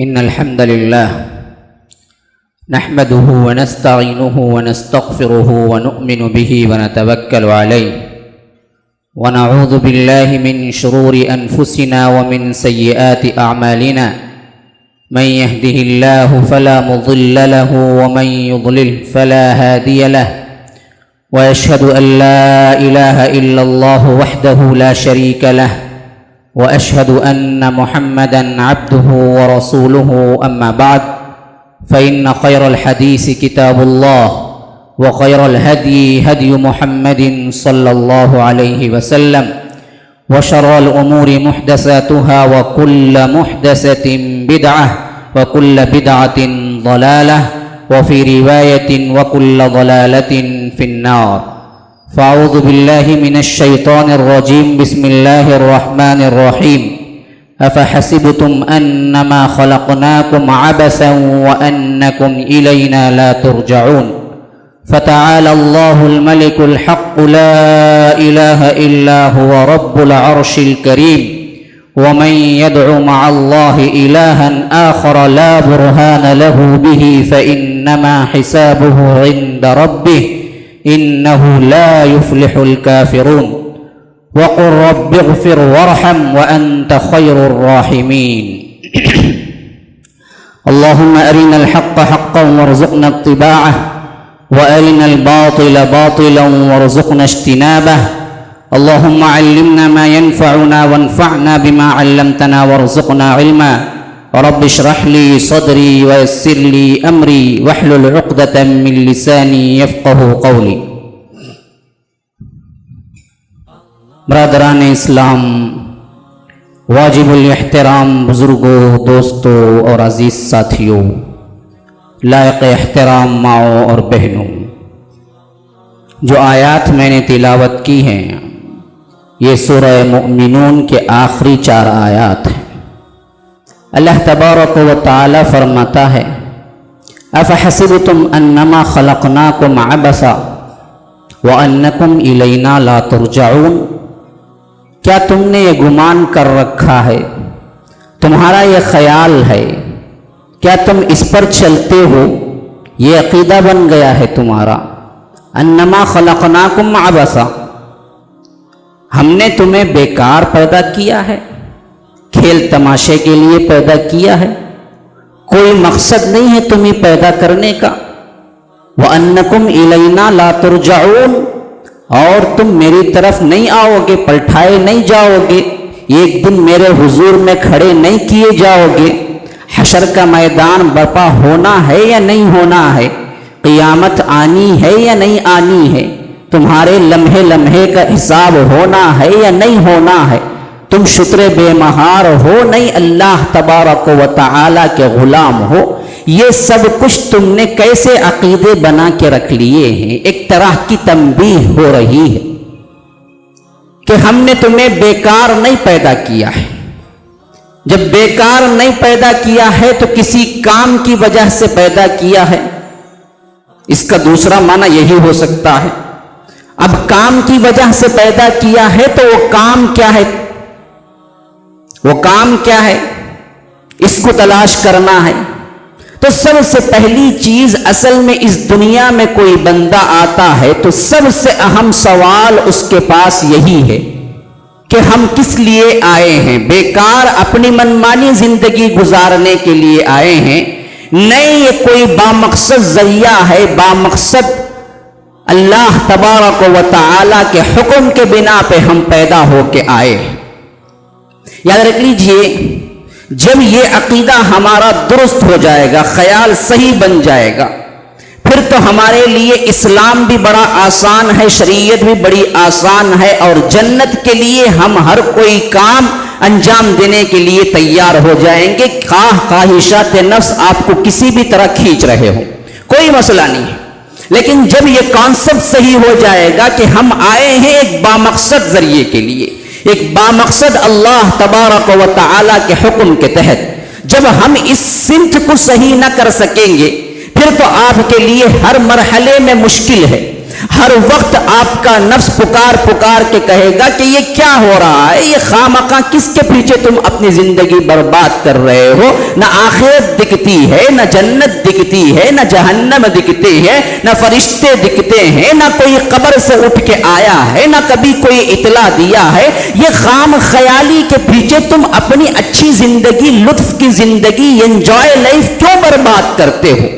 إن الحمد لله نحمده ونستعينه ونستغفره ونؤمن به ونتوكل عليه ونعوذ بالله من شرور أنفسنا ومن سيئات أعمالنا من يهده الله فلا مضل له ومن يضلل فلا هادي له وأشهد أن لا إله إلا الله وحده لا شريك له وأشهد أن محمدًا عبده ورسوله أما بعد فإن خير الحديث كتاب الله وخير الهدي هدي محمد صلى الله عليه وسلم وشر الأمور محدثاتها وكل محدثة بدعة وكل بدعة ضلالة وفي رواية وكل ضلالة في النار فأعوذ بالله من الشيطان الرجيم بسم الله الرحمن الرحيم أفحسبتم أنما خلقناكم عبثا وأنكم إلينا لا ترجعون فتعالى الله الملك الحق لا إله إلا هو رب العرش الكريم ومن يدع مع الله إلها آخر لا برهان له به فإنما حسابه عند ربه إنه لا يفلح الكافرون وقل رب اغفر وارحم وأنت خير الراحمين اللهم أرنا الحق حقا وارزقنا اتباعه وأرنا الباطل باطلا وارزقنا اجتنابه اللهم علمنا ما ينفعنا وانفعنا بما علمتنا وارزقنا علما رب اشرح لي صدري ويسر لي أمري واحلل عقدة من لساني يفقه قولي برادران اسلام، واجب الاحترام بزرگوں، دوستوں اور عزیز ساتھیوں، لائق احترام ماؤں اور بہنوں، جو آیات میں نے تلاوت کی ہیں یہ سورہ مؤمنون کے آخری 4 آیات ہیں۔ اللہ تبارک و تعالی فرماتا ہے افحسبتم انما خلقناکم عبثا وانکم الینا لا ترجعون، کیا تم نے یہ گمان کر رکھا ہے، تمہارا یہ خیال ہے، کیا تم اس پر چلتے ہو، یہ عقیدہ بن گیا ہے تمہارا، انما خلقناکم عبثا، ہم نے تمہیں بیکار پیدا کیا ہے، کھیل تماشے کے لیے پیدا کیا ہے، کوئی مقصد نہیں ہے تمہیں پیدا کرنے کا، وَأَنَّكُمْ إِلَيْنَا لَا تُرْجَعُونَ، اور تم میری طرف نہیں آؤ گے، پلٹائے نہیں جاؤ گے، ایک دن میرے حضور میں کھڑے نہیں کیے جاؤ گے، حشر کا میدان برپا ہونا ہے یا نہیں ہونا ہے، قیامت آنی ہے یا نہیں آنی ہے، تمہارے لمحے لمحے کا حساب ہونا ہے یا نہیں ہونا ہے، تم شکر بے مہار ہو نہیں اللہ تبارک و تعالی کے غلام ہو، یہ سب کچھ تم نے کیسے عقیدے بنا کے رکھ لیے ہیں۔ ایک طرح کی تنبیہ ہو رہی ہے کہ ہم نے تمہیں بیکار نہیں پیدا کیا ہے، جب بیکار نہیں پیدا کیا ہے تو کسی کام کی وجہ سے پیدا کیا ہے، اس کا دوسرا معنی یہی ہو سکتا ہے۔ اب کام کی وجہ سے پیدا کیا ہے تو وہ کام کیا ہے، وہ کام کیا ہے، اس کو تلاش کرنا ہے۔ تو سب سے پہلی چیز، اصل میں اس دنیا میں کوئی بندہ آتا ہے تو سب سے اہم سوال اس کے پاس یہی ہے کہ ہم کس لیے آئے ہیں۔ بیکار اپنی منمانی زندگی گزارنے کے لیے آئے ہیں، نہیں یہ کوئی بامقصد ذریعہ ہے، بامقصد اللہ تبارک و تعالی کے حکم کے بنا پہ ہم پیدا ہو کے آئے ہیں۔ یاد رکھ لیجئے، جب یہ عقیدہ ہمارا درست ہو جائے گا، خیال صحیح بن جائے گا، پھر تو ہمارے لیے اسلام بھی بڑا آسان ہے، شریعت بھی بڑی آسان ہے، اور جنت کے لیے ہم ہر کوئی کام انجام دینے کے لیے تیار ہو جائیں گے، خواہشات نفس آپ کو کسی بھی طرح کھینچ رہے ہوں، کوئی مسئلہ نہیں ہے۔ لیکن جب یہ کانسیپٹ صحیح ہو جائے گا کہ ہم آئے ہیں ایک بامقصد ذریعے کے لیے، ایک بامقصد اللہ تبارک و تعالی کے حکم کے تحت، جب ہم اس سمت کو صحیح نہ کر سکیں گے پھر تو آپ کے لیے ہر مرحلے میں مشکل ہے، ہر وقت آپ کا نفس پکار پکار کے کہے گا کہ یہ کیا ہو رہا ہے، یہ خامخواہ کس کے پیچھے تم اپنی زندگی برباد کر رہے ہو؟ نہ آخرت دکھتی ہے، نہ جنت دکھتی ہے، نہ جہنم دکھتی ہے، نہ فرشتے دکھتے ہیں، نہ کوئی قبر سے اٹھ کے آیا ہے، نہ کبھی کوئی اطلاع دیا ہے۔ یہ خام خیالی کے پیچھے تم اپنی اچھی زندگی، لطف کی زندگی، انجوائے لائف کیوں برباد کرتے ہو؟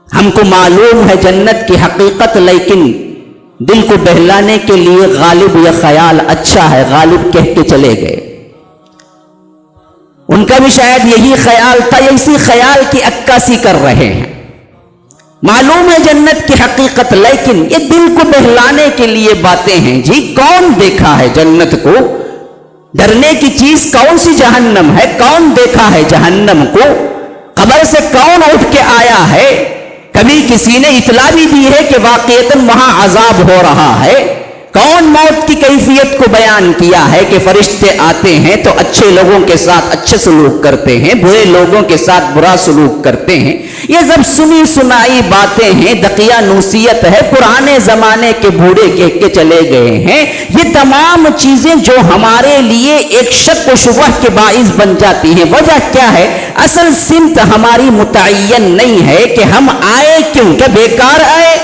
ہم کو معلوم ہے جنت کی حقیقت، لیکن دل کو بہلانے کے لیے غالب یہ خیال اچھا ہے، غالب کہہ کے چلے گئے۔ ان کا بھی شاید یہی خیال تھا، اسی خیال کی عکاسی کر رہے ہیں۔ معلوم ہے جنت کی حقیقت، لیکن یہ دل کو بہلانے کے لیے باتیں ہیں۔ جی کون دیکھا ہے جنت کو؟ ڈرنے کی چیز کون سی جہنم ہے؟ کون دیکھا ہے جہنم کو؟ قبر سے کون اٹھ کے آیا ہے؟ کبھی کسی نے اطلاع بھی دی ہے کہ واقعتاً وہاں عذاب ہو رہا ہے؟ کون موت کی کیفیت کو بیان کیا ہے کہ فرشتے آتے ہیں تو اچھے لوگوں کے ساتھ اچھے سلوک کرتے ہیں، برے لوگوں کے ساتھ برا سلوک کرتے ہیں؟ یہ سب سنی سنائی باتیں ہیں، دقیہ نوسیت ہے، پرانے زمانے کے بوڑھے کہہ کے چلے گئے ہیں۔ یہ تمام چیزیں جو ہمارے لیے ایک شک و شبہ کے باعث بن جاتی ہیں، وجہ کیا ہے؟ اصل سمت ہماری متعین نہیں ہے کہ ہم آئے کیوں، کہ بیکار آئے،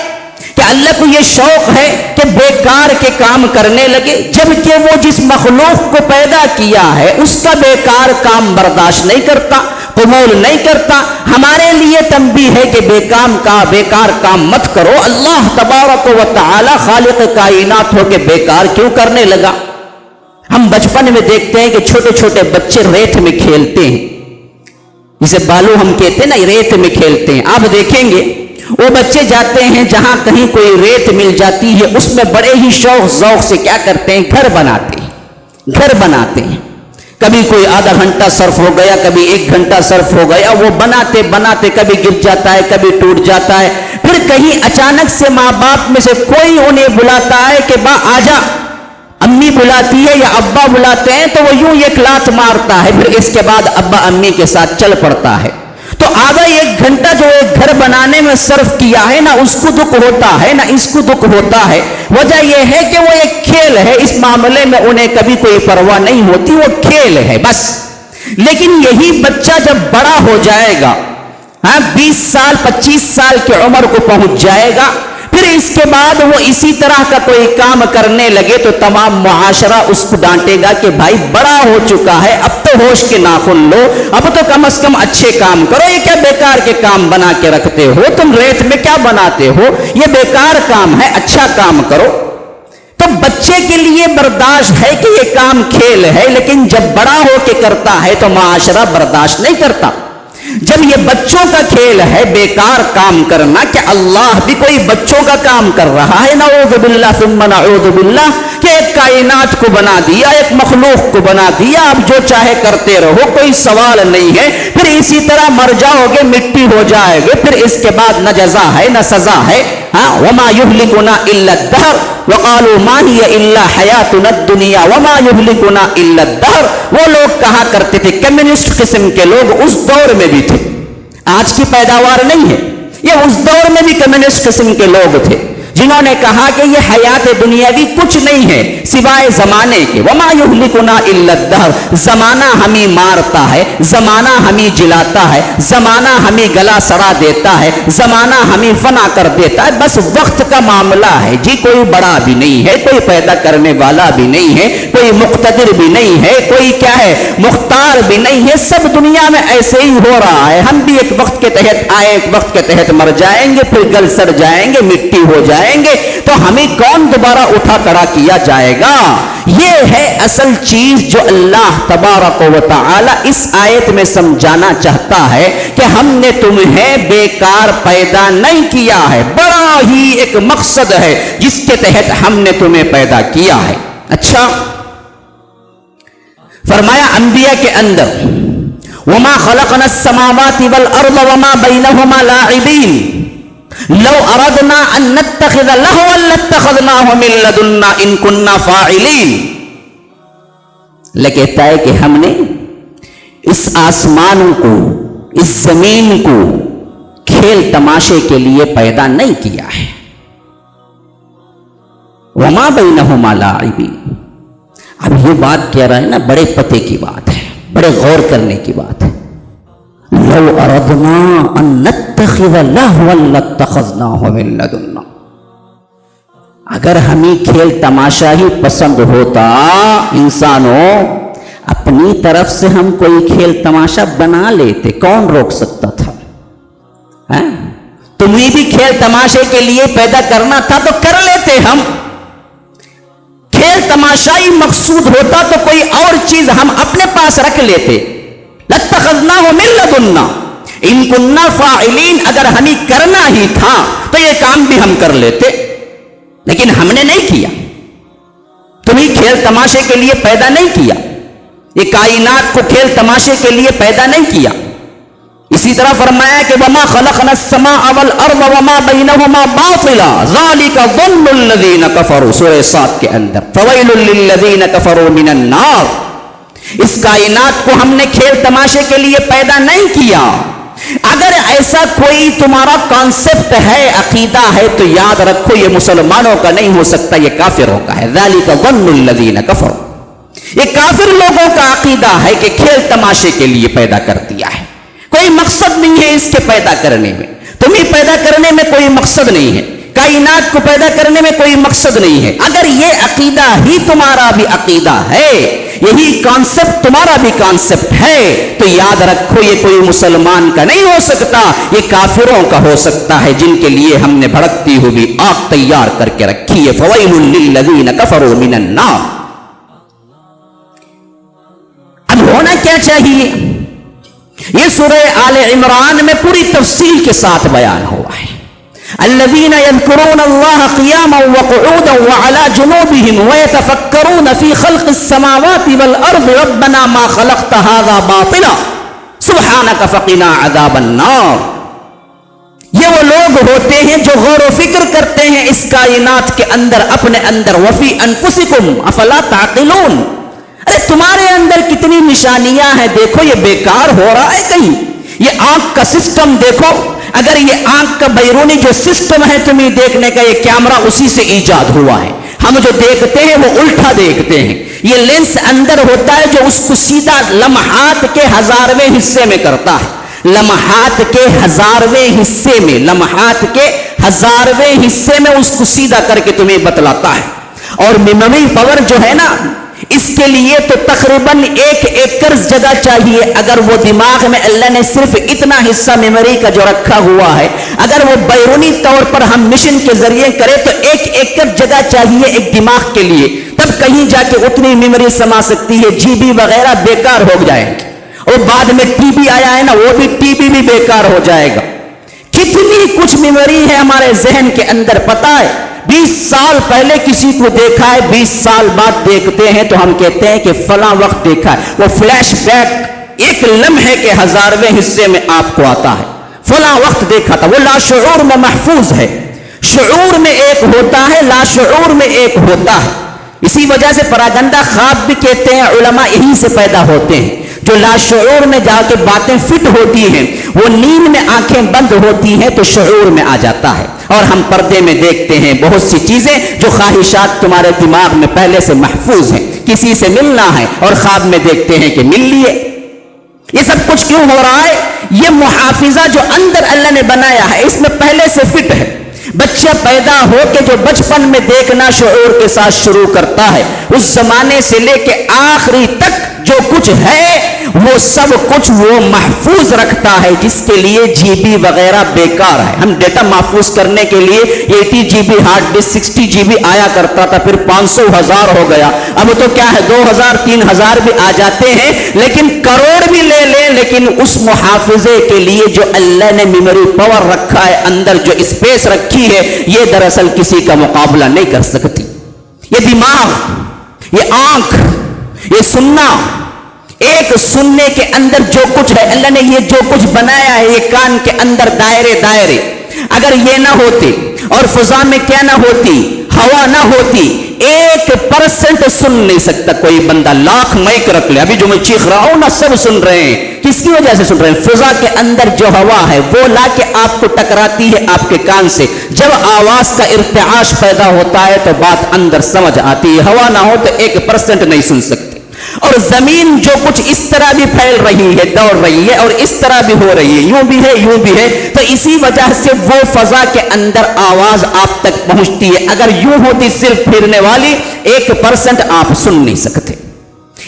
کہ اللہ کو یہ شوق ہے کہ بیکار کے کام کرنے لگے، جبکہ وہ جس مخلوق کو پیدا کیا ہے اس کا بیکار کام برداشت نہیں کرتا، قبول نہیں کرتا۔ ہمارے لیے تنبیہ ہے کہ بیکار کام مت کرو۔ اللہ تبارک و تعالی خالق کائنات ہو کے بیکار کیوں کرنے لگا؟ ہم بچپن میں دیکھتے ہیں کہ چھوٹے چھوٹے بچے ریت میں کھیلتے ہیں، جسے بالو ہم کہتے ہیں نا، ریت میں کھیلتے ہیں۔ آپ دیکھیں گے وہ بچے جاتے ہیں جہاں کہیں کوئی ریت مل جاتی ہے، اس میں بڑے ہی شوق ذوق سے کیا کرتے ہیں؟ گھر بناتے ہیں۔ کبھی کوئی آدھا گھنٹہ صرف ہو گیا، کبھی 1 گھنٹہ صرف ہو گیا، وہ بناتے بناتے کبھی گر جاتا ہے، کبھی ٹوٹ جاتا ہے۔ پھر کہیں اچانک سے ماں باپ میں سے کوئی انہیں بلاتا ہے کہ با آجا، امی بلاتی ہے یا ابا بلاتے ہیں تو وہ یوں ایک لات مارتا ہے، پھر اس کے بعد ابا امی کے ساتھ چل پڑتا ہے۔ تو آدھا 1 گھنٹہ جو ایک گھر بنانے میں صرف کیا ہے، نہ اس کو دکھ ہوتا ہے نہ اس کو دکھ ہوتا ہے۔ وجہ یہ ہے کہ وہ ایک کھیل ہے، اس معاملے میں انہیں کبھی کوئی پرواہ نہیں ہوتی، وہ کھیل ہے بس۔ لیکن یہی بچہ جب بڑا ہو جائے گا، 20 سال 25 سال کی عمر کو پہنچ جائے گا، پھر اس کے بعد وہ اسی طرح کا کوئی کام کرنے لگے تو تمام معاشرہ اس کو ڈانٹے گا کہ بھائی بڑا ہو چکا ہے، اب تو ہوش کے ناخن لو، اب تو کم از کم اچھے کام کرو، یہ کیا بیکار کے کام بنا کے رکھتے ہو، تم ریت میں کیا بناتے ہو، یہ بیکار کام ہے، اچھا کام کرو۔ تو بچے کے لیے برداشت ہے کہ یہ کام کھیل ہے، لیکن جب بڑا ہو کے کرتا ہے تو معاشرہ برداشت نہیں کرتا۔ جب یہ بچوں کا کھیل ہے بیکار کام کرنا، کہ اللہ بھی کوئی بچوں کا کام کر رہا ہے، نعوذ باللہ ثم نعوذ باللہ، کہ ایک کائنات کو بنا دیا، ایک مخلوق کو بنا دیا، اب جو چاہے کرتے رہو، کوئی سوال نہیں ہے، پھر اسی طرح مر جاؤ گے، مٹی ہو جائے گے، پھر اس کے بعد نہ جزا ہے نہ سزا ہے۔ وما يهلكنا الا الدهر وقالوا ما هي الا حياتنا الدنيا وما يهلكنا الا الدهر۔ وہ لوگ کہا کرتے تھے، کمیونسٹ قسم کے لوگ اس دور میں بھی تھے، آج کی پیداوار نہیں ہے، یہ اس دور میں بھی کمیونسٹ قسم کے لوگ تھے جنہوں نے کہا کہ یہ حیات دنیاوی کچھ نہیں ہے سوائے زمانے کے۔ وما یہلکنا الا الدہر، زمانہ ہمیں مارتا ہے، زمانہ ہمیں جلاتا ہے، زمانہ ہمیں گلا سڑا دیتا ہے، زمانہ ہمیں فنا کر دیتا ہے، بس وقت کا معاملہ ہے جی، کوئی بڑا بھی نہیں ہے، کوئی پیدا کرنے والا بھی نہیں ہے، کوئی مقتدر بھی نہیں ہے، کوئی کیا ہے مختار بھی نہیں ہے، سب دنیا میں ایسے ہی ہو رہا ہے، ہم بھی ایک وقت کے تحت آئے، ایک وقت کے تحت مر جائیں گے، پھر گل سڑ جائیں گے، مٹی ہو جائیں گے، تو ہمیں کون دوبارہ اٹھا کھڑا کیا جائے گا؟ یہ ہے اصل چیز جو اللہ تبارک و تعالی اس آیت میں سمجھانا چاہتا ہے کہ ہم نے تمہیں بیکار پیدا نہیں کیا ہے، بڑا ہی ایک مقصد ہے جس کے تحت ہم نے تمہیں پیدا کیا ہے۔ اچھا فرمایا انبیاء کے اندر وما خلقنا السماوات والارض وما بينهما لاعبين لو اردنا ان نتخذ لهوا لاتخذناه من لدنا ان كنا فاعلين۔ لیکن کہتا ہے کہ ہم نے اس آسمان کو، اس زمین کو کھیل تماشے کے لیے پیدا نہیں کیا ہے، وما بینہما لاعبین. اب یہ بات کہہ رہا ہے نا، بڑے پتے کی بات ہے، بڑے غور کرنے کی بات ہے. لو اردنا ان نتخذ لہوا لاتخذناہ من لدنا. اگر ہمیں کھیل تماشا ہی پسند ہوتا انسانوں، اپنی طرف سے ہم کوئی کھیل تماشا بنا لیتے، کون روک سکتا تھا؟ تمہیں بھی کھیل تماشے کے لیے پیدا کرنا تھا تو کر لیتے ہم. کھیل تماشائی مقصود ہوتا تو کوئی اور چیز ہم اپنے پاس رکھ لیتے. لاتخذناہ من لدنا ان کننا فاعلین. اگر ہمیں کرنا ہی تھا تو یہ کام بھی ہم کر لیتے، لیکن ہم نے نہیں کیا. تمہیں کھیل تماشے کے لیے پیدا نہیں کیا، یہ کائنات کو کھیل تماشے کے لیے پیدا نہیں کیا. اسی طرح فرمایا کہ وما خلقنا السماء والارض وما بینہما باطلا ذالک ظن الذین کفروا، سورہ صاد کے اندر فویل للذین کفروا من النار. اس کائنات کو ہم نے کھیل تماشے کے لیے پیدا نہیں کیا. اگر ایسا کوئی تمہارا کانسیپٹ ہے، عقیدہ ہے، تو یاد رکھو یہ مسلمانوں کا نہیں ہو سکتا، یہ کافروں کا ہے. ذالک ظن الذین کفروا. یہ کافر لوگوں کا عقیدہ ہے کہ کھیل تماشے کے لیے پیدا کر دیا ہے، کوئی مقصد نہیں ہے اس کے پیدا کرنے میں. تمہیں پیدا کرنے میں کوئی مقصد نہیں ہے، کائنات کو پیدا کرنے میں کوئی مقصد نہیں ہے. اگر یہ عقیدہ ہی تمہارا بھی عقیدہ ہے، یہی کانسیپٹ تمہارا بھی کانسیپٹ ہے، تو یاد رکھو یہ کوئی مسلمان کا نہیں ہو سکتا، یہ کافروں کا ہو سکتا ہے، جن کے لیے ہم نے بھڑکتی ہوئی آگ تیار کر کے رکھی ہے. فویل للذین کفروا من النار. اب ہونا کیا چاہیے؟ یہ سورہ آل عمران میں پوری تفصیل کے ساتھ بیان ہوا ہے. الذين يذكرون الله قياما وقعودا وعلى جنوبهم ويتفكرون في خلق السماوات والأرض ربنا ما خلقت هذا باطلا سبحانك فقنا عذاب النار. یہ وہ لوگ ہوتے ہیں جو غور و فکر کرتے ہیں اس کائنات کے اندر، اپنے اندر. وفي انفسكم افلا تعقلون. ارے تمہارے اندر کتنی نشانیاں ہیں، دیکھو یہ بیکار ہو رہا ہے کہیں. یہ آنکھ کا سسٹم دیکھو، اگر یہ آنکھ کا بیرونی جو سسٹم ہے تمہیں دیکھنے کا، یہ کیمرہ اسی سے ایجاد ہوا ہے. ہم جو دیکھتے ہیں وہ الٹا دیکھتے ہیں. یہ لینس اندر ہوتا ہے جو اس کو سیدھا لمحات کے 1000ویں حصے میں کرتا ہے. لمحات کے 1000ویں حصے میں، لمحات کے 1000ویں حصے میں اس کو سیدھا کر کے تمہیں بتلاتا ہے. اور میموری پاور جو ہے نا، اس کے لیے تو تقریباً 1 ایکڑ جگہ چاہیے. اگر وہ دماغ میں اللہ نے صرف اتنا حصہ میموری کا جو رکھا ہوا ہے، اگر وہ بیرونی طور پر ہم مشن کے ذریعے کریں تو 1 ایکڑ جگہ چاہیے ایک دماغ کے لیے، تب کہیں جا کے اتنی میموری سما سکتی ہے. جی بی وغیرہ بیکار ہو جائے گی. اور بعد میں ٹی بی آیا ہے نا، وہ بھی ٹی بی بھی بیکار ہو جائے گا. کتنی کچھ میموری ہے ہمارے ذہن کے اندر. پتہ ہے 20 سال پہلے کسی کو دیکھا ہے، 20 سال بعد دیکھتے ہیں تو ہم کہتے ہیں کہ فلاں وقت دیکھا ہے. وہ فلیش بیک ایک لمحے کے 1000ویں حصے میں آپ کو آتا ہے، فلاں وقت دیکھا تھا. وہ لاشعور میں محفوظ ہے. شعور میں ایک ہوتا ہے، لاشعور میں ایک ہوتا ہے. اسی وجہ سے پراگندہ خواب بھی کہتے ہیں علماء یہیں سے پیدا ہوتے ہیں. جو لاشعور میں جا کے باتیں فٹ ہوتی ہیں، وہ نیند میں آنکھیں بند ہوتی ہیں تو شعور میں آ جاتا ہے. اور ہم پردے میں دیکھتے ہیں بہت سی چیزیں جو خواہشات تمہارے دماغ میں پہلے سے محفوظ ہیں. کسی سے ملنا ہے اور خواب میں دیکھتے ہیں کہ مل لیے. یہ سب کچھ کیوں ہو رہا ہے؟ یہ محافظہ جو اندر اللہ نے بنایا ہے اس میں پہلے سے فٹ ہے. بچہ پیدا ہو کے جو بچپن میں دیکھنا شعور کے ساتھ شروع کرتا ہے، اس زمانے سے لے کے آخری تک جو کچھ ہے وہ سب کچھ وہ محفوظ رکھتا ہے، جس کے لیے جی بی وغیرہ بیکار ہے. ہم ڈیٹا محفوظ کرنے کے لیے 80 G B hard disk 60 G B آیا کرتا تھا، پھر 500 1000 ہو گیا. اب تو کیا ہے 2000 3000 بھی آ جاتے ہیں، لیکن کروڑ بھی لے لیں، لیکن اس محافظے کے لیے جو اللہ نے میموری پاور رکھا ہے، اندر جو اسپیس رکھی ہے، یہ دراصل کسی کا مقابلہ نہیں کر سکتی. یہ دماغ، یہ آنکھ، یہ سننا، ایک سننے کے اندر جو کچھ ہے اللہ نے یہ جو کچھ بنایا ہے، یہ کان کے اندر دائرے، اگر یہ نہ ہوتے اور فضا میں کیا نہ ہوتی، ہوا نہ ہوتی، 1% سن نہیں سکتا کوئی بندہ. لاکھ مائک رکھ لے، ابھی جو میں چیخ رہا ہوں نا سب سن رہے ہیں. کس کی وجہ سے سن رہے ہیں؟ فضا کے اندر جو ہوا ہے وہ لا کے آپ کو ٹکراتی ہے آپ کے کان سے، جب آواز کا ارتعاش پیدا ہوتا ہے تو بات اندر سمجھ آتی ہے، ہوا نہ ہو تو 1% نہیں سن سکتے۔ اور زمین جو کچھ اس طرح بھی پھیل رہی ہے، دوڑ رہی ہے، اور اس طرح بھی ہو رہی ہے، یوں بھی ہے یوں بھی ہے، تو اسی وجہ سے وہ فضا کے اندر آواز آپ تک پہنچتی ہے۔ اگر یوں ہوتی صرف پھرنے والی 1% آپ سن نہیں سکتے۔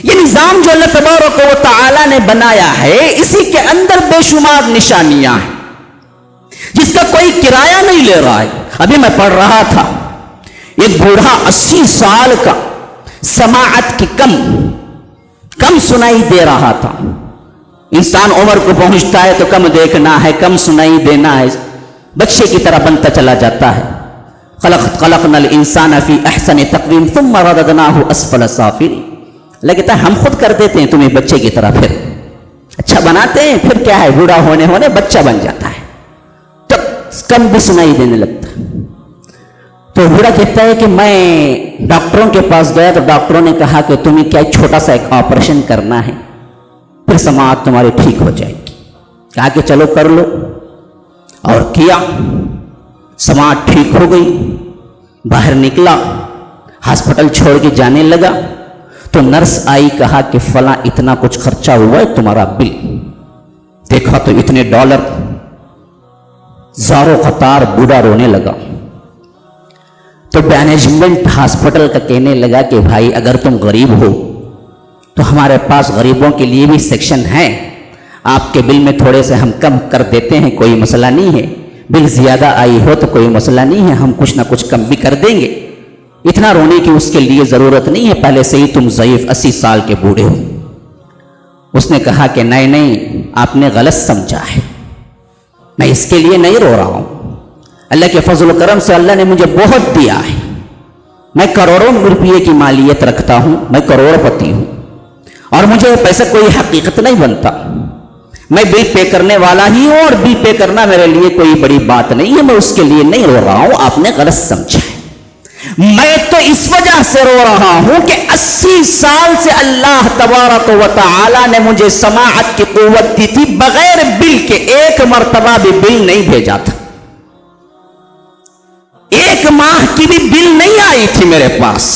یہ نظام جو اللہ تبارک و تعالی نے بنایا ہے، اسی کے اندر بے شمار نشانیاں ہیں جس کا کوئی کرایہ نہیں لے رہا ہے۔ ابھی میں پڑھ رہا تھا ایک بوڑھا 80 سال کا، سماعت کی کم سنائی دے رہا تھا۔ انسان عمر کو پہنچتا ہے تو کم دیکھنا ہے، کم سنائی دینا ہے، بچے کی طرح بنتا چلا جاتا ہے۔ خلقنا الانسان فی احسن تقویم ثم رددناہ اسفل سافلین، لگتا ہے ہم خود کر دیتے ہیں تمہیں بچے کی طرح، پھر اچھا بناتے ہیں، پھر کیا ہے بوڑھا ہونے بچہ بن جاتا ہے تو کم بھی سنائی دینے لگتا ہے۔ تو بوڑھا کہتا ہے کہ میں ڈاکٹروں کے پاس گیا تو ڈاکٹروں نے کہا کہ تمہیں کیا چھوٹا سا ایک آپریشن کرنا ہے، پھر سماعت تمہاری ٹھیک ہو جائے گی۔ کہا کہ چلو کر لو، اور کیا، سماعت ٹھیک ہو گئی۔ باہر نکلا، ہاسپٹل چھوڑ کے جانے لگا تو نرس آئی، کہا کہ فلاں اتنا کچھ خرچہ ہوا ہے تمہارا بل۔ دیکھا تو اتنے ڈالر، زارو قطار بوڑھا رونے لگا۔ تو مینجمنٹ ہاسپٹل کا کہنے لگا کہ بھائی اگر تم غریب ہو تو ہمارے پاس غریبوں کے لیے بھی سیکشن ہے، آپ کے بل میں تھوڑے سے ہم کم کر دیتے ہیں، کوئی مسئلہ نہیں ہے، بل زیادہ آئی ہو تو کوئی مسئلہ نہیں ہے، ہم کچھ نہ کچھ کم بھی کر دیں گے، اتنا رونے کی اس کے لیے ضرورت نہیں ہے، پہلے سے ہی تم ضعیف 80 سال کے بوڑھے ہو۔ اس نے کہا کہ نہیں آپ نے غلط سمجھا ہے، میں اس کے لیے نہیں رو رہا ہوں، اللہ کے فضل و کرم سے اللہ نے مجھے بہت دیا ہے، میں کروڑوں روپئے کی مالیت رکھتا ہوں، میں کروڑ پتی ہوں، اور مجھے پیسہ کوئی حقیقت نہیں بنتا، میں بل پے کرنے والا ہی ہوں، اور بل پے کرنا میرے لیے کوئی بڑی بات نہیں ہے، میں اس کے لیے نہیں رو رہا ہوں، آپ نے غلط سمجھا ہے۔ میں تو اس وجہ سے رو رہا ہوں کہ 80 سال سے اللہ تبارک و تعالی نے مجھے سماعت کی قوت دی تھی، بغیر بل کے ایک مرتبہ بھی بل نہیں بھیجا تھا، ایک ماہ کی بھی بل نہیں آئی تھی میرے پاس،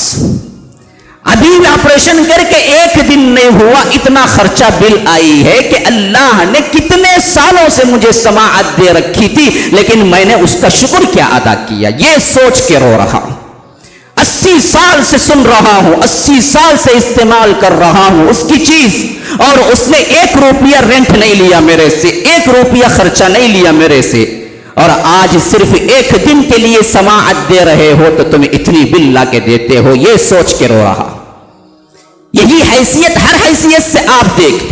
ابھی آپریشن کر کے ایک دن نہیں ہوا، اتنا خرچہ بل آئی ہے کہ اللہ نے کتنے سالوں سے مجھے سماعت دے رکھی تھی، لیکن میں نے اس کا شکر کیا ادا کیا، یہ سوچ کے رو رہا ہوں۔ 80 سال سے سن رہا ہوں، 80 سال سے استعمال کر رہا ہوں اس کی چیز، اور اس نے 1 روپیہ رینٹ نہیں لیا میرے سے، 1 روپیہ خرچہ نہیں لیا میرے سے، اور آج صرف 1 دن کے لیے سماعت دے رہے ہو تو تمہیں اتنی بل لا کے دیتے ہو، یہ سوچ کے رو رہا۔ یہی حیثیت، ہر حیثیت سے آپ دیکھ،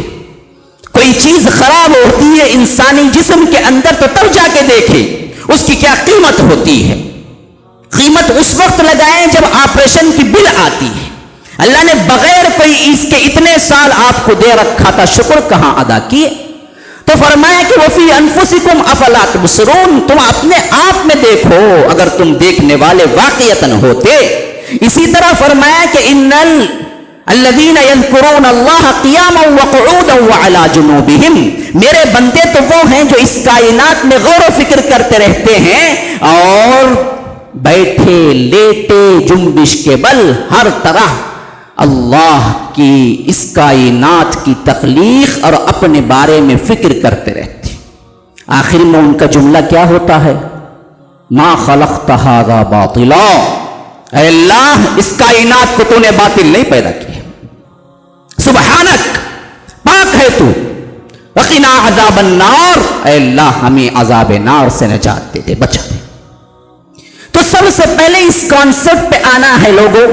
کوئی چیز خراب ہوتی ہے انسانی جسم کے اندر تو تب جا کے دیکھیں اس کی کیا قیمت ہوتی ہے۔ قیمت اس وقت لگائیں جب آپریشن کی بل آتی ہے، اللہ نے بغیر کوئی اس کے اتنے سال آپ کو دے رکھا تھا، شکر کہاں ادا کیے؟ تو فرمایا کہ وفی انفسکم افلا تبصرون، تم اپنے آپ میں دیکھو اگر تم دیکھنے والے واقعتاً ہوتے۔ اسی طرح فرمایا کہ ان الذین یذکرون اللہ قیاما وقعودا وعلی جنوبہم، میرے بندے تو وہ ہیں جو اس کائنات میں غور و فکر کرتے رہتے ہیں، اور بیٹھے لیٹے جنبش کے بل ہر طرح اللہ کی اس کائنات کی تخلیق اور اپنے بارے میں فکر کرتے رہتے ہیں۔ آخر میں ان کا جملہ کیا ہوتا ہے؟ ما خلقت ھذا باطلا، اے اللہ اس کائنات کو تو نے باطل نہیں پیدا کیا، سبحانک، پاک ہے تو، وقنا عذاب النار، اے اللہ ہمیں عذاب نار سے نجات دے دے، بچا دے۔ تو سب سے پہلے اس کانسیپٹ پہ آنا ہے لوگوں،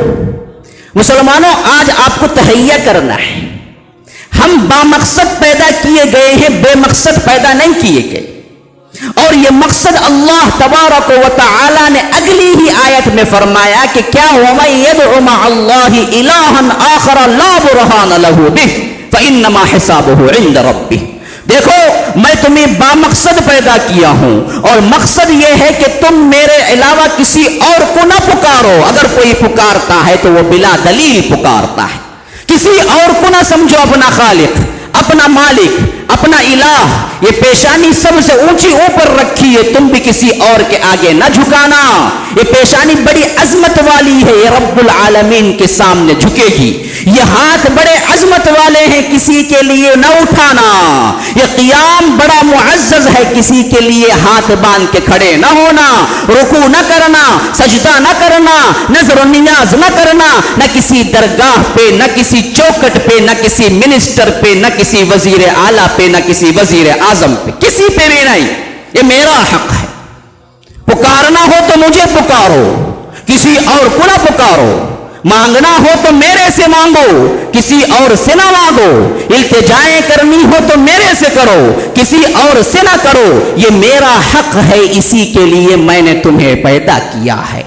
مسلمانوں، آج آپ کو تہیہ کرنا ہے، ہم بامقصد پیدا کیے گئے ہیں، بے مقصد پیدا نہیں کیے گئے، اور یہ مقصد اللہ تبارک و تعالی نے اگلی ہی آیت میں فرمایا کہ کیا وَمَن يَدْعُ مَعَ اللَّهِ إِلَٰهًا آخَرَ لَا بُرْهَانَ لَهُ بِهِ فَإِنَّمَا حِسَابُهُ عِندَ رَبِّهِ۔ دیکھو میں تمہیں بامقصد پیدا کیا ہوں، اور مقصد یہ ہے کہ تم میرے علاوہ کسی اور کو نہ پکارو، اگر کوئی پکارتا ہے تو وہ بلا دلیل پکارتا ہے، کسی اور کو نہ سمجھو اپنا خالق، اپنا مالک، اپنا الہ یہ پیشانی سب سے اونچی اوپر رکھی ہے، تم بھی کسی اور کے آگے نہ جھکانا، یہ پیشانی بڑی عظمت والی ہے، یہ رب العالمین کے سامنے جھکے گی، یہ ہاتھ بڑے عظمت والے ہیں، کسی کے لیے نہ اٹھانا، یہ قیام بڑا معزز ہے، کسی کے لیے ہاتھ باندھ کے کھڑے نہ ہونا، رکوع نہ کرنا، سجدہ نہ کرنا، نظر و نیاز نہ کرنا، نہ کسی درگاہ پہ، نہ کسی چوکٹ پہ، نہ کسی منسٹر پہ، نہ کسی وزیر اعلیٰ پہ، نہ کسی وزیر اعظم پہ، کسی پہ بھی نہیں، یہ میرا حق ہے، پکارنا ہو تو مجھے پکارو، کسی اور کو نہ پکارو، مانگنا ہو تو میرے سے مانگو، کسی اور سے نہ مانگو، التجائیں کرنی ہو تو میرے سے کرو، کسی اور سے نہ کرو، یہ میرا حق ہے، اسی کے لیے میں نے تمہیں پیدا کیا ہے۔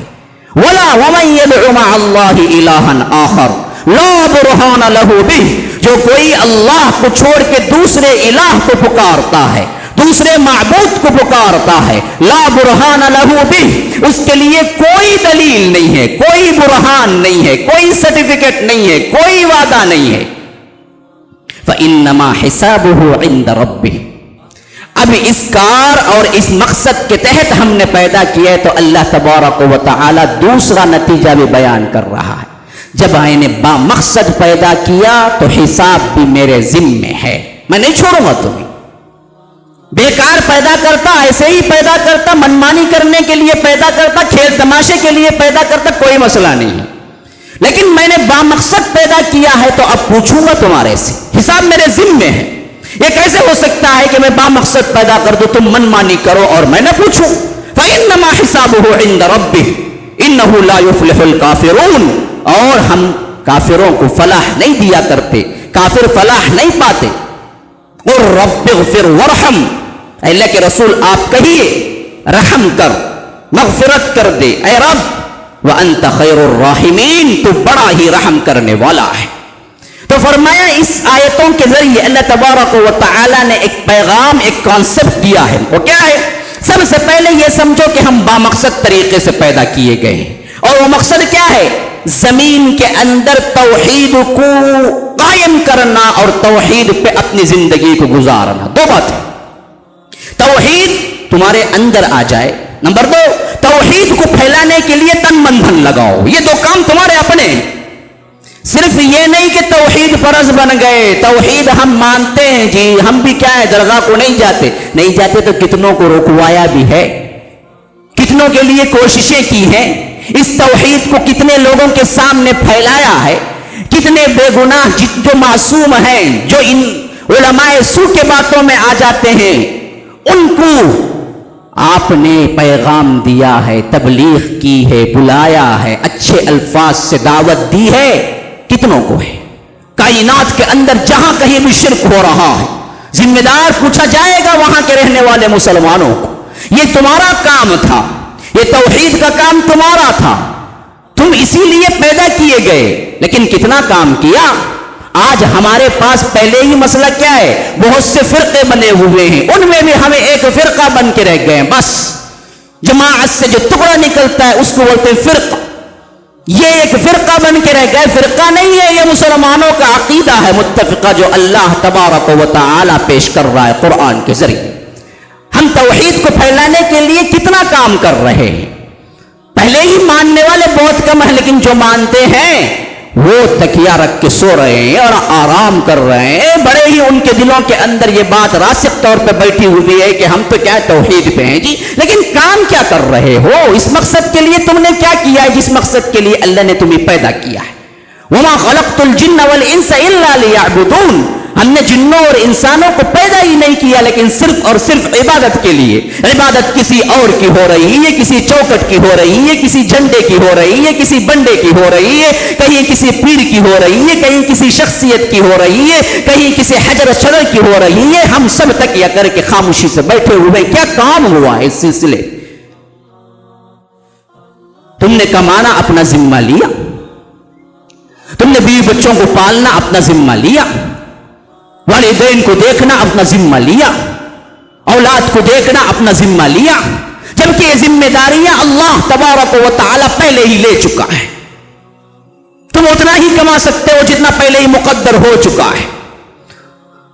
وَلَا وَمَن يَدْعُ مَعَ اللَّهِ إِلَٰهًا آخَرَ لَا بُرْهَانَ لَهُ بِهِ، جو کوئی اللہ کو چھوڑ کے دوسرے الہ کو پکارتا ہے، دوسرے معبود کو پکارتا ہے، لا برہان لہ بہ، اس کے لیے کوئی دلیل نہیں ہے، کوئی برہان نہیں ہے، کوئی سرٹیفکیٹ نہیں ہے، کوئی وعدہ نہیں ہے، فإنما حسابه عند ربہ۔ اب اس کار اور اس مقصد کے تحت ہم نے پیدا کیا ہے، تو اللہ تبارک و تعالی دوسرا نتیجہ بھی بیان کر رہا ہے، جب میں نے با مقصد پیدا کیا تو حساب بھی میرے ذمے ہے، میں نہیں چھوڑوں گا تمہیں، بیکار پیدا کرتا، ایسے ہی پیدا کرتا، منمانی کرنے کے لیے پیدا کرتا، کھیل تماشے کے لیے پیدا کرتا، کوئی مسئلہ نہیں ہے، لیکن میں نے با مقصد پیدا کیا ہے تو اب پوچھوں گا تمہارے سے، حساب میرے ذمے ہے۔ یہ کیسے ہو سکتا ہے کہ میں با مقصد پیدا کر دوں، تم منمانی کرو اور میں نہ پوچھوں؟ فإنما حسابه عند ربه انه لا يفلح الكافرون، اور ہم کافروں کو فلاح نہیں دیا کرتے، کافر فلاح نہیں پاتے۔ قل رب اغفر وارحم، اللہ کے رسول آپ کہیے رحم کر، مغفرت کر دے اے رب، وانت خیر الراحمین، تو بڑا ہی رحم کرنے والا ہے۔ تو فرمایا اس آیتوں کے ذریعے اللہ تبارک و تعالی نے ایک پیغام، ایک کانسیپٹ دیا ہے، وہ کیا ہے؟ سب سے پہلے یہ سمجھو کہ ہم با مقصد طریقے سے پیدا کیے گئے ہیں، اور وہ مقصد کیا ہے؟ زمین کے اندر توحید کو قائم کرنا اور توحید پہ اپنی زندگی کو گزارنا، دو باتیں، توحید تمہارے اندر آ جائے، نمبر دو توحید کو پھیلانے کے لیے تن من دھن لگاؤ، یہ دو کام تمہارے اپنے ہیں۔ صرف یہ نہیں کہ توحید فرض بن گئے، توحید ہم مانتے ہیں جی، ہم بھی کیا ہے درگاہ کو نہیں جاتے تو کتنوں کو رکوایا بھی ہے، کتنوں کے لیے کوششیں کی ہیں، اس توحید کو کتنے لوگوں کے سامنے پھیلایا ہے، کتنے بے گناہ جو معصوم ہیں، جو ان علماء سو کے باتوں میں آ جاتے ہیں، ان کو آپ نے پیغام دیا ہے، تبلیغ کی ہے، بلایا ہے، اچھے الفاظ سے دعوت دی ہے، کتنوں کو ہے؟ کائنات کے اندر جہاں کہیں بھی شرک ہو رہا ہے، ذمہ دار پوچھا جائے گا وہاں کے رہنے والے مسلمانوں کو، یہ تمہارا کام تھا، یہ توحید کا کام تمہارا تھا، تم اسی لیے پیدا کیے گئے، لیکن کتنا کام کیا؟ آج ہمارے پاس پہلے ہی مسئلہ کیا ہے؟ بہت سے فرقے بنے ہوئے ہیں، ان میں بھی ہمیں ایک فرقہ بن کے رہ گئے ہیں، بس جماعت سے جو ٹکڑا نکلتا ہے اس کو بولتے ہیں فرقہ، یہ ایک فرقہ بن کے رہ گئے، فرقہ نہیں ہے، یہ مسلمانوں کا عقیدہ ہے متفقہ جو اللہ تبارک و تعالی پیش کر رہا ہے قرآن کے ذریعے۔ ہم توحید کو پھیلانے کے لیے کتنا کام کر رہے ہیں، پہلے ہی ماننے والے بہت کم ہیں، لیکن جو مانتے ہیں وہ تکیہ رکھ کے سو رہے ہیں اور آرام کر رہے ہیں، بڑے ہی ان کے دلوں کے اندر یہ بات راسخ طور پہ بیٹھی ہوئی ہے کہ ہم تو کیا توحید پہ ہیں جی، لیکن کام کیا کر رہے ہو؟ اس مقصد کے لیے تم نے کیا کیا ہے جس مقصد کے لیے اللہ نے تمہیں پیدا کیا ہے؟ وما خلقت الجن والانس الا ليعبدون، ہم نے جنوں اور انسانوں کو پیدا ہی نہیں کیا لیکن صرف اور صرف عبادت کے لیے۔ عبادت کسی اور کی ہو رہی ہے، کسی چوکٹ کی ہو رہی ہے، کسی جھنڈے کی ہو رہی ہے، کسی بنڈے کی ہو رہی ہے، کہیں کسی پیر کی ہو رہی ہے، کہیں کسی شخصیت کی ہو رہی ہے، کہیں کسی حجر شجر کی ہو رہی ہے، ہم سب تکیہ کر کے خاموشی سے بیٹھے ہوئے، کیا کام ہوا ہے اس سلسلے؟ تم نے کمانا اپنا ذمہ لیا، تم نے بیوی بچوں کو پالنا اپنا ذمہ لیا، والدین کو دیکھنا اپنا ذمہ لیا، اولاد کو دیکھنا اپنا ذمہ لیا، جبکہ یہ ذمہ داریاں اللہ تبارک و تعالی پہلے ہی لے چکا ہے۔ تم اتنا ہی کما سکتے ہو جتنا پہلے ہی مقدر ہو چکا ہے۔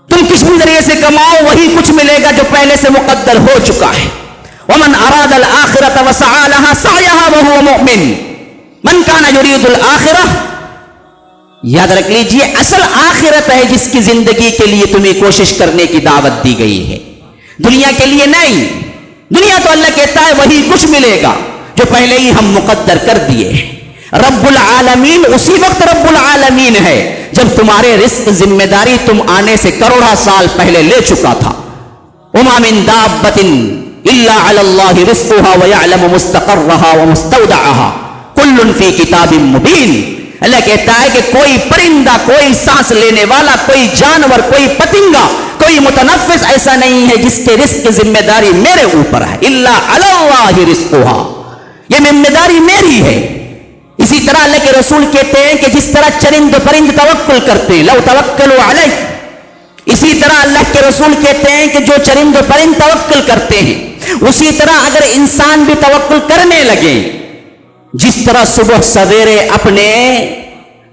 تم کس بھی ذریعے سے کماؤ وہی کچھ ملے گا جو پہلے سے مقدر ہو چکا ہے. ومن اراد الاخرة وسعى لها سعيها وهو مؤمن من كان يريد الاخرة. یاد رکھ لیجئے اصل آخرت ہے جس کی زندگی کے لیے تمہیں کوشش کرنے کی دعوت دی گئی ہے, دنیا کے لیے نہیں. دنیا تو اللہ کہتا ہے وہی کچھ ملے گا جو پہلے ہی ہم مقدر کر دیے ہیں. رب العالمین اسی وقت رب العالمین ہے جب تمہارے رزق ذمہ داری تم آنے سے کروڑا سال پہلے لے چکا تھا. وما من دابۃ الا علی اللہ رزقها ويعلم مستقرها ومستودعها كل فی کتاب مبین. اللہ کہتا ہے کہ کوئی پرندہ, کوئی سانس لینے والا, کوئی جانور, کوئی پتنگا, کوئی متنفس ایسا نہیں ہے جس کے رزق کی ذمہ داری میرے اوپر ہے. الا علی اللہ رزقها, یہ ذمہ داری میری ہے. اسی طرح اللہ کے رسول کہتے ہیں کہ جس طرح چرند و پرند توکل کرتے ہیں, لو توکلوا علی, اسی طرح اللہ کے رسول کہتے ہیں کہ جو چرند و پرند توکل کرتے ہیں اسی طرح اگر انسان بھی توکل کرنے لگے, جس طرح صبح سویرے اپنے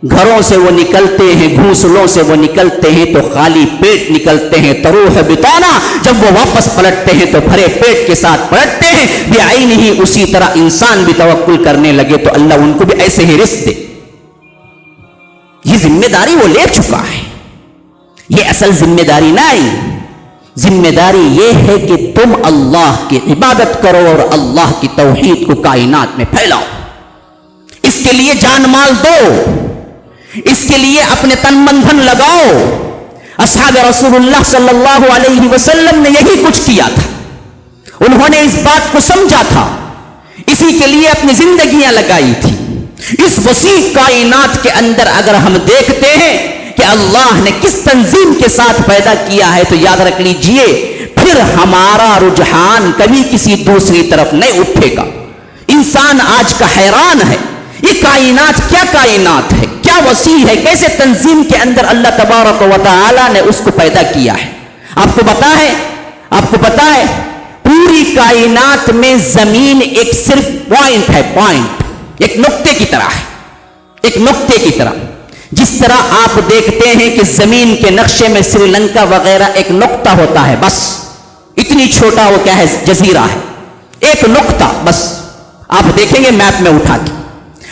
گھروں سے وہ نکلتے ہیں, گھونسلوں سے وہ نکلتے ہیں تو خالی پیٹ نکلتے ہیں, تروح بطانا, جب وہ واپس پلٹتے ہیں تو بھرے پیٹ کے ساتھ پلٹتے ہیں. بعینہ ہی اسی طرح انسان بھی توکل کرنے لگے تو اللہ ان کو بھی ایسے ہی رزق دے. یہ ذمہ داری وہ لے چکا ہے. یہ اصل ذمہ داری نہیں. ذمہ داری یہ ہے کہ تم اللہ کی عبادت کرو اور اللہ کی توحید کو کائنات میں پھیلاؤ. اس کے لیے جان مال دو, اس کے لیے اپنے تن من دھن لگاؤ. اصحاب رسول اللہ صلی اللہ علیہ وسلم نے یہی کچھ کیا تھا. انہوں نے اس بات کو سمجھا تھا, اسی کے لیے اپنی زندگیاں لگائی تھی. اس وسیع کائنات کے اندر اگر ہم دیکھتے ہیں کہ اللہ نے کس تنظیم کے ساتھ پیدا کیا ہے تو یاد رکھ لیجئے پھر ہمارا رجحان کبھی کسی دوسری طرف نہیں اٹھے گا. انسان آج کا حیران ہے, یہ کائنات ہے, کیا وسیع ہے, کیسے تنظیم کے اندر اللہ تبارک و تعالی نے اس کو پیدا کیا ہے. آپ کو پتا ہے پوری کائنات میں زمین ایک صرف پوائنٹ ہے, ایک نقطے کی طرح ہے, ایک نقطے کی طرح. جس طرح آپ دیکھتے ہیں کہ زمین کے نقشے میں سری لنکا وغیرہ ایک نقطہ ہوتا ہے, بس اتنی چھوٹا وہ کیا ہے, جزیرہ ہے, ایک نقطہ بس. آپ دیکھیں گے میپ میں اٹھا کے.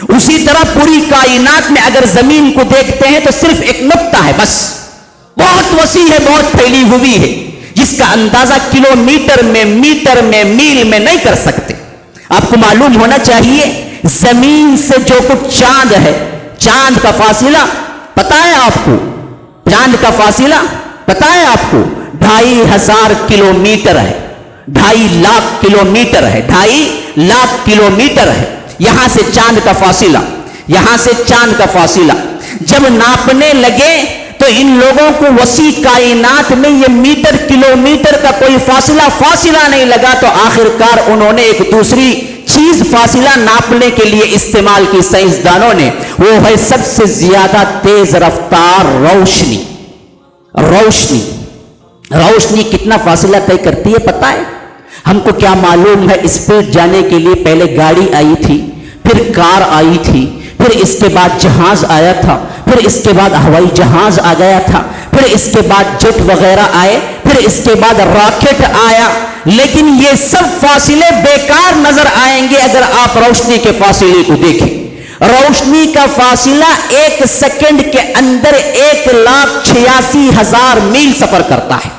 اسی طرح پوری کائنات میں اگر زمین کو دیکھتے ہیں تو صرف ایک نقطہ ہے بس. بہت وسیع ہے, بہت پھیلی ہوئی ہے, جس کا اندازہ کلومیٹر میں, میٹر میں, میل میں نہیں کر سکتے. آپ کو معلوم ہونا چاہیے زمین سے جو کچھ چاند ہے, چاند کا فاصلہ پتا ہے آپ کو, چاند کا فاصلہ پتا ہے آپ کو, 2500 کلومیٹر ہے, 2.5 لاکھ کلومیٹر ہے, 2.5 لاکھ کلومیٹر ہے. یہاں سے چاند کا فاصلہ, یہاں سے چاند کا فاصلہ جب ناپنے لگے تو ان لوگوں کو وسیع کائنات میں یہ میٹر کلومیٹر کا کوئی فاصلہ نہیں لگا, تو آخرکار انہوں نے ایک دوسری چیز فاصلہ ناپنے کے لیے استعمال کی سائنسدانوں نے, وہ ہے سب سے زیادہ تیز رفتار روشنی. روشنی کتنا فاصلہ طے کرتی ہے پتہ ہے؟ ہم کو کیا معلوم ہے. اسپیڈ جانے کے لیے پہلے گاڑی آئی تھی, پھر کار آئی تھی, پھر اس کے بعد جہاز آیا تھا, پھر اس کے بعد ہوائی جہاز آ گیا تھا, پھر اس کے بعد جیٹ وغیرہ آئے, پھر اس کے بعد راکٹ آیا. لیکن یہ سب فاصلے بیکار نظر آئیں گے اگر آپ روشنی کے فاصلے کو دیکھیں. روشنی کا فاصلہ 1 سیکنڈ کے اندر 1,86,000 میل سفر کرتا ہے.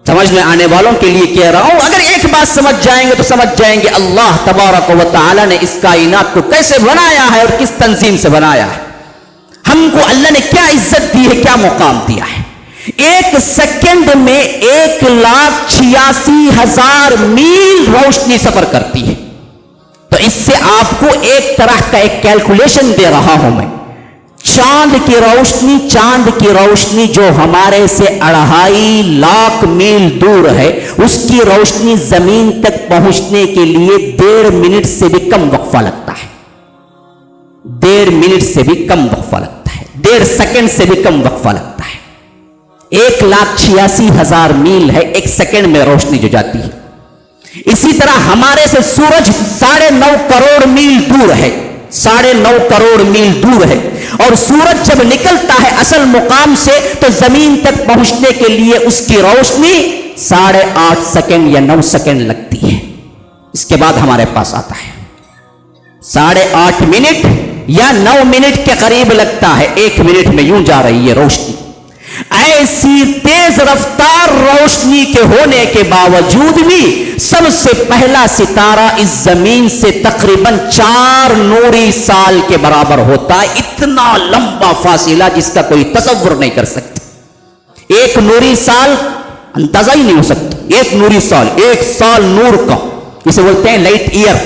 سمجھ میں آنے والوں کے لیے کہہ رہا ہوں, اگر ایک بات سمجھ جائیں گے تو سمجھ جائیں گے اللہ تبارک و تعالی نے اس کائنات کو کیسے بنایا ہے اور کس تنظیم سے بنایا ہے. ہم کو اللہ نے کیا عزت دی ہے, کیا مقام دیا ہے. 1 سیکنڈ میں 1,86,000 میل روشنی سفر کرتی ہے. تو اس سے آپ کو ایک طرح کا ایک کیلکولیشن دے رہا ہوں میں. چاند کی روشنی جو ہمارے سے 2.5 لاکھ میل دور ہے, اس کی روشنی زمین تک پہنچنے کے لیے 1.5 منٹ سے بھی کم وقفہ لگتا ہے. 1.5 منٹ سے بھی کم وقفہ لگتا ہے, 1.5 سیکنڈ سے بھی کم وقفہ لگتا ہے. 1,86,000 میل ہے 1 سیکنڈ میں روشنی جو جاتی ہے. اسی طرح ہمارے سے سورج 9.5 کروڑ میل دور ہے, 9.5 کروڑ میل دور ہے. اور سورج جب نکلتا ہے اصل مقام سے تو زمین تک پہنچنے کے لیے اس کی روشنی 8.5 سیکنڈ یا 9 سیکنڈ لگتی ہے. اس کے بعد ہمارے پاس آتا ہے 8.5 منٹ یا 9 منٹ کے قریب لگتا ہے. 1 منٹ میں یوں جا رہی ہے روشنی. ایسی تیز رفتار روشنی کے ہونے کے باوجود بھی سب سے پہلا ستارہ اس زمین سے تقریباً 4 نوری سال کے برابر ہوتا ہے. اتنا لمبا فاصلہ جس کا کوئی تصور نہیں کر سکتا. 1 نوری سال اندازہ ہی نہیں ہو سکتا. 1 نوری سال، 1 سال نور کا، اسے بولتے ہیں لائٹ ایئر،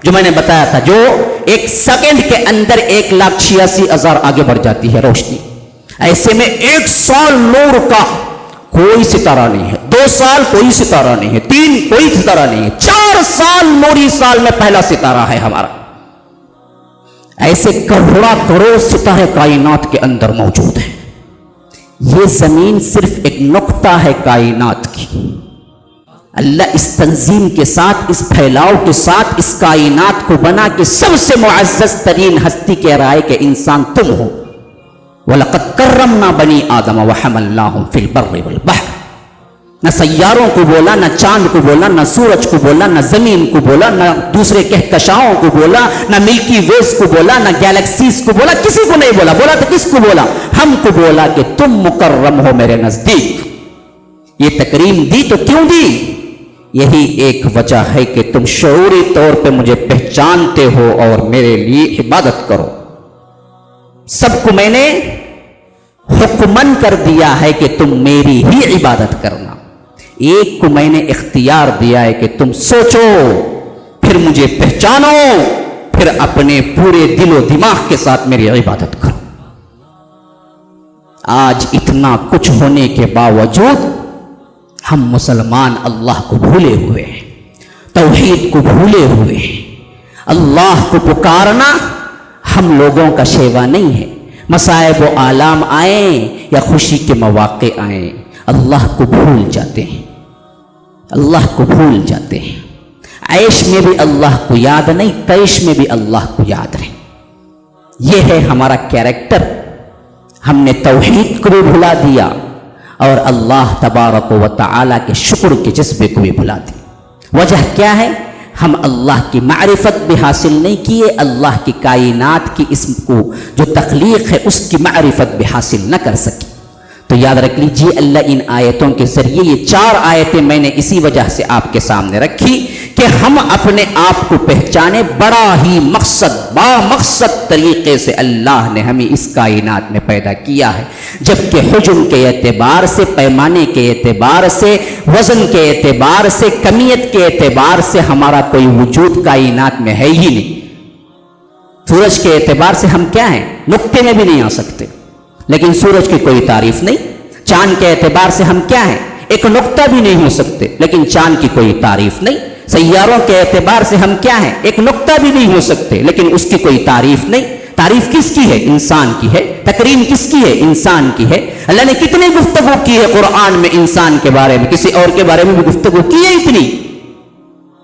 جو میں نے بتایا تھا، جو 1 سیکنڈ کے اندر 1,86,000 آگے بڑھ جاتی ہے روشنی. ایسے میں 1 سال نور کا کوئی ستارہ نہیں ہے. 2 سال کوئی ستارہ نہیں ہے. 3 کوئی ستارہ نہیں ہے. 4 سال نوری سال میں پہلا ستارہ ہے ہمارا. ایسے کروڑ ستارے کائنات کے اندر موجود ہیں. یہ زمین صرف ایک نقطہ ہے کائنات کی. اللہ اس تنظیم کے ساتھ، اس پھیلاؤ کے ساتھ اس کائنات کو بنا کے سب سے معزز ترین ہستی کہہ رہا ہے کہ انسان تم ہو. وَلَقَدْ كَرَّمْنَا بَنِي آدَمَ وَحَمَلْنَاهُمْ فِي الْبَرِّ وَالْبَحْرِ. نہ سیاروں کو بولا، نہ چاند کو بولا، نہ سورج کو بولا، نہ زمین کو بولا، نہ دوسرے کہکشاؤں کو بولا، نہ ملکی ویز کو بولا، نہ گیلیکسیز کو بولا. کسی کو نہیں بولا. بولا تو کس کو بولا؟ ہم کو بولا کہ تم مکرم ہو میرے نزدیک. یہ تکریم دی تو کیوں دی؟ یہی ایک وجہ ہے کہ تم شعوری طور پہ مجھے پہچانتے ہو اور میرے لیے عبادت کرو. سب کو میں نے حکمن کر دیا ہے کہ تم میری ہی عبادت کرنا. ایک کو میں نے اختیار دیا ہے کہ تم سوچو، پھر مجھے پہچانو، پھر اپنے پورے دل و دماغ کے ساتھ میری عبادت کرو. آج اتنا کچھ ہونے کے باوجود ہم مسلمان اللہ کو بھولے ہوئے ہیں، توحید کو بھولے ہوئے ہیں. اللہ کو پکارنا ہم لوگوں کا شیوا نہیں ہے. مصائب و آلام آئیں یا خوشی کے مواقع آئیں، اللہ کو بھول جاتے ہیں. اللہ کو بھول جاتے ہیں. عیش میں بھی اللہ کو یاد نہیں، طیش میں بھی اللہ کو یاد نہیں. یہ ہے ہمارا کیریکٹر. ہم نے توحید کو بھی بھلا دیا اور اللہ تبارک و تعالی کے شکر کے جذبے کو بھی بھلا دیا. وجہ کیا ہے؟ ہم اللہ کی معرفت بھی حاصل نہیں کیے، اللہ کی کائنات کی اس کو جو تخلیق ہے اس کی معرفت بھی حاصل نہ کر سکی. تو یاد رکھ لیجیے، اللہ ان آیتوں کے ذریعے، یہ 4 آیتیں میں نے اسی وجہ سے آپ کے سامنے رکھی کہ ہم اپنے آپ کو پہچانے. بڑا ہی با مقصد طریقے سے اللہ نے ہمیں اس کائنات میں پیدا کیا ہے، جبکہ حجم کے اعتبار سے، پیمانے کے اعتبار سے، وزن کے اعتبار سے، کمیت کے اعتبار سے ہمارا کوئی وجود کائنات میں ہے ہی نہیں. سورج کے اعتبار سے ہم کیا ہیں؟ نقطے میں بھی نہیں آ سکتے، لیکن سورج کی کوئی تعریف نہیں. چاند کے اعتبار سے ہم کیا ہیں؟ ایک نقطہ بھی نہیں ہو سکتے، لیکن چاند کی کوئی تعریف نہیں. سیاروں کے اعتبار سے ہم کیا ہیں؟ ایک نقطہ بھی نہیں ہو سکتے، لیکن اس کی کوئی تعریف نہیں. تعریف کس کی ہے؟ انسان کی ہے. تکریم کس کی ہے؟ انسان کی ہے. اللہ نے کتنی گفتگو کی ہے قرآن میں انسان کے بارے میں، کسی اور کے بارے میں بھی گفتگو کی ہے.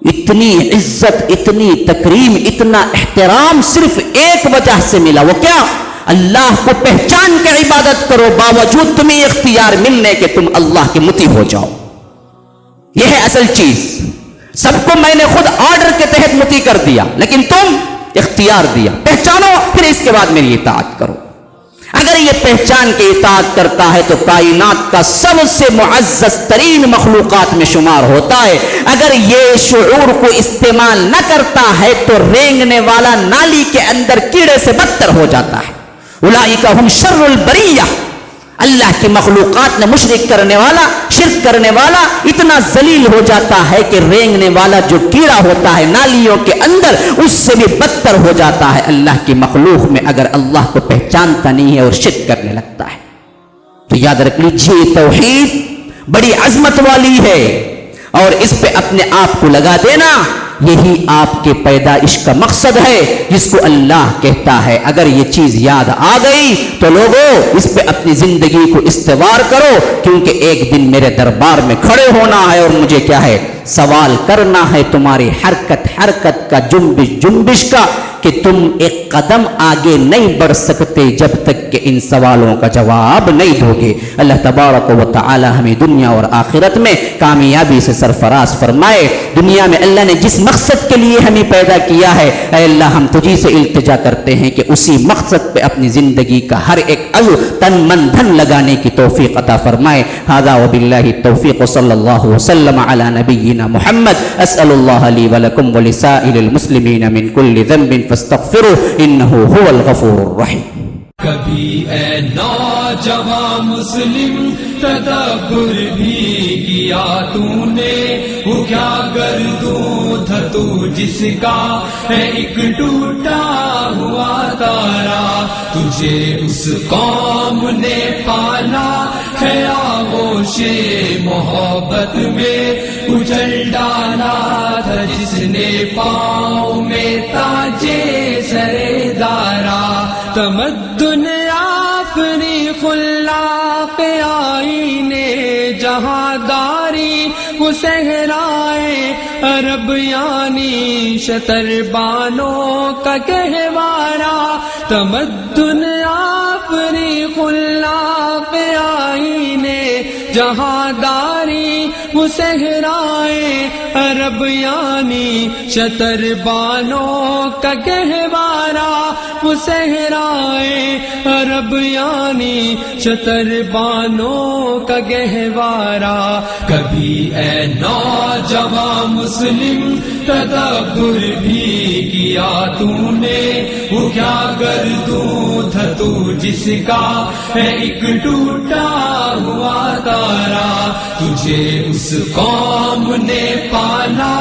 اتنی عزت، اتنی تکریم، اتنا احترام صرف ایک وجہ سے ملا. وہ کیا؟ اللہ کو پہچان کے عبادت کرو، باوجود تمہیں اختیار ملنے کے تم اللہ کے مطیع ہو جاؤ. یہ ہے اصل چیز. سب کو میں نے خود آرڈر کے تحت مطیع کر دیا، لیکن تم اختیار دیا. پہچانو، پھر اس کے بعد میری اطاعت کرو. اگر یہ پہچان کے اطاعت کرتا ہے تو کائنات کا سب سے معزز ترین مخلوقات میں شمار ہوتا ہے. اگر یہ شعور کو استعمال نہ کرتا ہے تو رینگنے والا نالی کے اندر کیڑے سے بدتر ہو جاتا ہے. اولئک ہم شر البریہ. اللہ کی مخلوقات میں مشرک کرنے والا، شرک کرنے والا اتنا ذلیل ہو جاتا ہے کہ رینگنے والا جو کیڑا ہوتا ہے نالیوں کے اندر، اس سے بھی بدتر ہو جاتا ہے اللہ کی مخلوق میں اگر اللہ کو پہچانتا نہیں ہے اور شرک کرنے لگتا ہے. تو یاد رکھ لیجیے، توحید بڑی عظمت والی ہے اور اس پہ اپنے آپ کو لگا دینا یہی آپ کے پیدائش کا مقصد ہے، جس کو اللہ کہتا ہے اگر یہ چیز یاد آ گئی تو لوگوں اس پہ اپنی زندگی کو استوار کرو، کیونکہ ایک دن میرے دربار میں کھڑے ہونا ہے اور مجھے کیا ہے؟ سوال کرنا ہے تمہاری حرکت کا، جنبش کا، کہ تم ایک قدم آگے نہیں بڑھ سکتے جب تک کہ ان سوالوں کا جواب نہیں دو گے۔ اللہ تبارک و تعالی ہمیں دنیا اور آخرت میں کامیابی سے سرفراز فرمائے۔ دنیا میں اللہ نے جس مقصد کے لیے ہمیں پیدا کیا ہے، اے اللہ ہم تجھی سے التجا کرتے ہیں کہ اسی مقصد پہ اپنی زندگی کا ہر ایک عضو تن من دھن لگانے کی توفیق عطا فرمائے۔ ھذا وباللہ التوفیق، صلی اللہ وسلم علی نبینا محمد۔ اسأل اللہ لی ولکم ولسائر المسلمین من کل ذنب فاستغفروه انہ هو الغفور الرحیم۔ کبھی اے نوجوان مسلم تدبر بھی کیا تو نے، وہ کیا گردوں تھا تو جس کا ہے ایک ٹوٹا ہوا تارا، تجھے اس قوم نے پالا ہے آغوش محبت میں کچل ڈالا تھا، جس نے پاؤں میں تاجے سرے دارا، تمدن اپنی خلاق آئینے جہاں داری وہ صحرائے عرب یعنی شتر بانوں کا گہوارہ، تمدن اپنی خلاق آئینے جہاں داری وہ صحرائے عرب یعنی شتر بانوں کا گہوارہ، وہ صحرائے عرب یعنی شتر بانوں کا گہوارہ۔ کبھی اے نوجوان مسلم تدبر بھی کیا تو نے، وہ کیا گردوں تھا تو جس کا ہے ایک ٹوٹا ہوا تارا، تجھے اس قوم نے پالا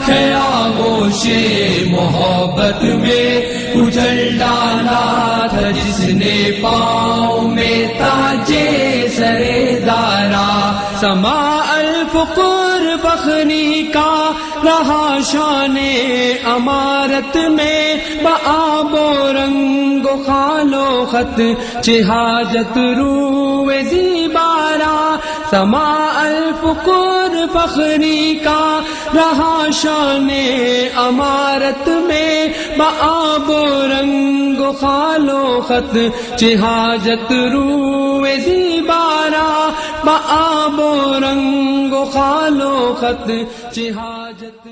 ہے آغوش محبت میں اجل ڈالا تھا، جس نے پاؤں میں تاجے سرے دارا، سما الفقر بخری کا رہا شان امارت میں، بآب و رنگ و خال و خط چہاجت روئے زیبارا، سما الفقر فخری کا رہا شان امارت میں، بآب و رنگ و خال و خط چہاجت روئے زیبارا، بآب و رنگ و خال و خط چہاجت